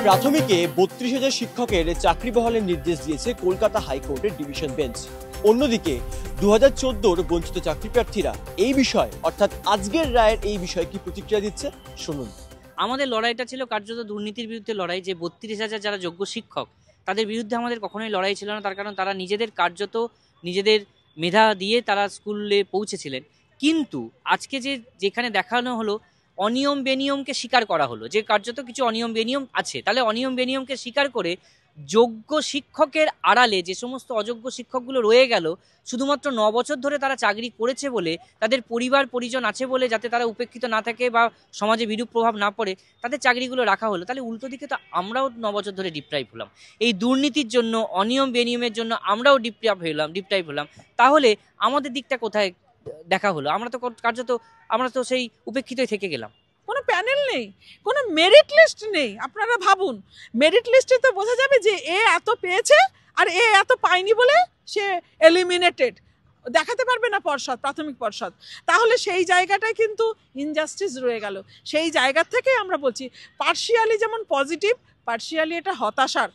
প্রাথমিকে ৩২,০০০ শিক্ষকের চাকরি বহালের নির্দেশ দিয়েছে কলকাতা হাইকোর্টের ডিভিশন বেঞ্চ। অন্যদিকে ২০১৪ বঞ্চিত চাকরি প্রার্থীরা এই বিষয় অর্থাৎ আজকের রায়ের এই বিষয়ে কি প্রতিক্রিয়া দিচ্ছে শুনুন। আমাদের লড়াইটা ছিল কার্যত দুর্নীতির বিরুদ্ধে লড়াই। যে ৩২,০০০ যারা যোগ্য শিক্ষক তাদের বিরুদ্ধে আমাদের কখনোই লড়াই ছিল না, তার কারণ তারা নিজেদের কার্যত নিজেদের মেধা দিয়ে তারা স্কুলে পৌঁছেছিলেন। কিন্তু আজকে যেখানে দেখানো হলো অনিয়ম বেনিয়মকে স্বীকার করা হলো, যে কার্যত কিছু অনিয়ম বেনিয়ম আছে, তাহলে অনিয়ম বেনিয়মকে স্বীকার করে যোগ্য শিক্ষকের আড়ালে যে সমস্ত অযোগ্য শিক্ষকগুলো রয়ে গেল, শুধুমাত্র ৯ বছর ধরে তারা চাকরি করেছে বলে, তাদের পরিবার পরিজন আছে বলে, যাতে তারা উপেক্ষিত না থাকে বা সমাজে বিরূপ প্রভাব না পড়ে, তাদের চাকরিগুলো রাখা হলো। তাহলে উল্টো দিকে তো আমরাও ৯ বছর ধরে ডিপ্রাইভ হলাম। এই দুর্নীতির জন্য, অনিয়ম বেনিয়মের জন্য আমরাও ডিপ্রাইভ হলাম। তাহলে আমাদের দিকটা কোথায় দেখা হলো? আমরা তো সেই উপেক্ষিতই থেকে গেলাম। কোনো প্যানেল নেই, কোনো মেরিট লিস্ট নেই। আপনারা ভাবুন, মেরিট লিস্টে তো বোঝা যাবে যে এ এত পেয়েছে আর এ এত পায়নি বলে সে এলিমিনেটেড, দেখাতে পারবে না পর্ষদ, প্রাথমিক পর্ষদ। তাহলে সেই জায়গাটায় কিন্তু ইনজাস্টিস রয়ে গেল। সেই জায়গা থেকে আমরা বলছি পার্শিয়ালি যেমন পজিটিভ, পার্শিয়ালি এটা হতাশার।